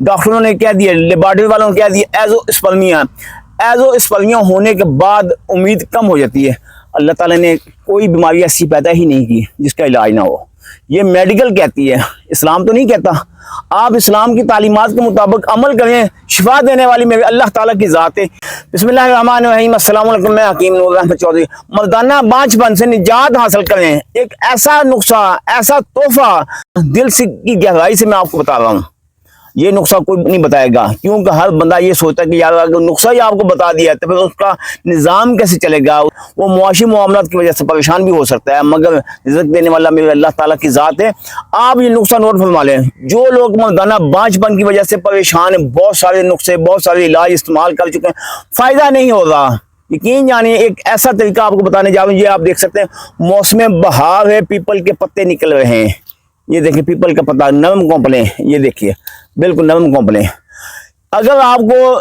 ڈاکٹروں نے کہہ دیا، لیبارٹری والوں نے کہہ دیا ایزوسپرمیا ہونے کے بعد امید کم ہو جاتی ہے۔ اللہ تعالیٰ نے کوئی بیماری ایسی پیدا ہی نہیں کی جس کا علاج نہ ہو، یہ میڈیکل کہتی ہے، اسلام تو نہیں کہتا۔ آپ اسلام کی تعلیمات کے مطابق عمل کریں، شفا دینے والی میرے اللہ تعالیٰ کی ذات ہے۔ بسم اللہ الرحمن الرحیم، السلام علیکم، میں حکیم نور احمد چودھری۔ مردانہ بانجھ پن سے نجات حاصل کریں، ایک ایسا نسخہ، ایسا تحفہ دل سے کی گہرائی سے میں آپ کو بتا رہا ہوں۔ یہ نسخہ کوئی نہیں بتائے گا، کیونکہ ہر بندہ یہ سوچتا ہے کہ یار اگر نسخہ ہی آپ کو بتا دیا تو پھر اس کا نظام کیسے چلے گا، وہ معاشی معاملات کی وجہ سے پریشان بھی ہو سکتا ہے، مگر رزق دینے والا میرے اللہ تعالیٰ کی ذات ہے۔ آپ یہ نسخہ نوٹ فرما لیں۔ جو لوگ مردانہ بانجھ پن کی وجہ سے پریشان ہیں، بہت سارے نسخے، بہت سارے علاج استعمال کر چکے ہیں، فائدہ نہیں ہو رہا، یقین جانیے ایک ایسا طریقہ آپ کو بتانے جا رہا ہوں۔ یہ آپ دیکھ سکتے ہیں، موسم بہار ہے، پیپل کے پتے نکل رہے ہیں، یہ دیکھیں پیپل کا پتا نرم کونپلیں، یہ دیکھیے بالکل نرم کونپلیں۔ اگر آپ کو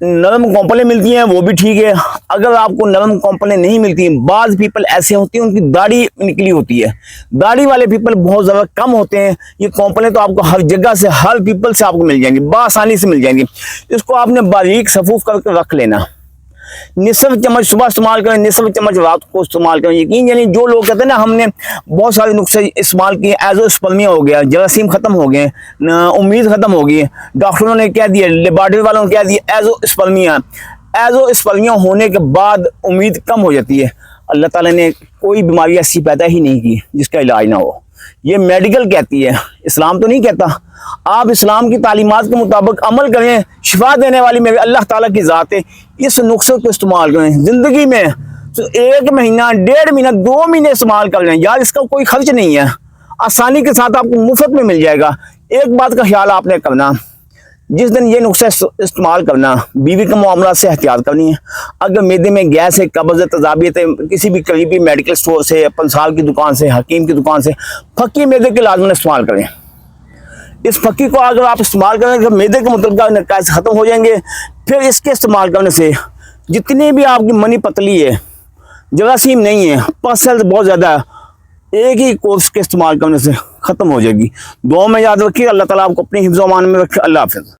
نرم کونپلیں ملتی ہیں وہ بھی ٹھیک ہے، اگر آپ کو نرم کونپلیں نہیں ملتی ہیں، بعض پیپل ایسے ہوتی ہیں ان کی داڑھی نکلی ہوتی ہے، داڑھی والے پیپل بہت زیادہ کم ہوتے ہیں، یہ کونپلیں تو آپ کو ہر جگہ سے، ہر پیپل سے آپ کو مل جائیں گی، بآسانی سے مل جائیں گی۔ اس کو آپ نے باریک صفوف کر کے رکھ لینا، نصف چمچ صبح استعمال کریں، نصف چمچ رات کو استعمال کریں۔ یقین یعنی جو لوگ کہتے ہیں نا ہم نے بہت سارے نسخے استعمال کیے، ایزوسپرمیا ہو گیا، جراثیم ختم ہو گئے، امید ختم ہو گئی، ڈاکٹروں نے کہہ دیا، لیبارٹری والوں نے کہہ دیا ایزوسپرمیا ہونے کے بعد امید کم ہو جاتی ہے۔ اللہ تعالیٰ نے کوئی بیماری ایسی پیدا ہی نہیں کی جس کا علاج نہ ہو، یہ میڈیکل کہتی ہے، اسلام تو نہیں کہتا۔ آپ اسلام کی تعلیمات کے مطابق عمل کریں، شفا دینے والی میرے اللہ تعالیٰ کی ذات ہے۔ اس نسخے کو استعمال کریں زندگی میں، تو 1 مہینہ، 1.5 مہینہ، 2 مہینے استعمال کر لیں یار، اس کا کوئی خرچ نہیں ہے، آسانی کے ساتھ آپ کو مفت میں مل جائے گا۔ ایک بات کا خیال آپ نے کرنا، جس دن یہ نسخہ استعمال کرنا، بیوی کے معاملات سے احتیاط کرنی ہے۔ اگر معدے میں گیس ہے، قبض ہے، تذابیت ہے، کسی بھی قریبی میڈیکل سٹور سے، پنسال کی دکان سے، حکیم کی دکان سے پھکی معدے کے لازماً استعمال کریں۔ اس پھکی کو اگر آپ استعمال کریں تو معدے کے متعلقہ نقائص ختم ہو جائیں گے۔ پھر اس کے استعمال کرنے سے جتنی بھی آپ کی منی پتلی ہے، جراثیم نہیں ہے، پسل بہت زیادہ ہے، ایک ہی کورس کے استعمال کرنے سے ختم ہو جائے گی۔ دعا میں یاد رکھیے، اللہ تعالیٰ آپ کو اپنی حفظ و امان میں رکھے۔ اللہ حافظ۔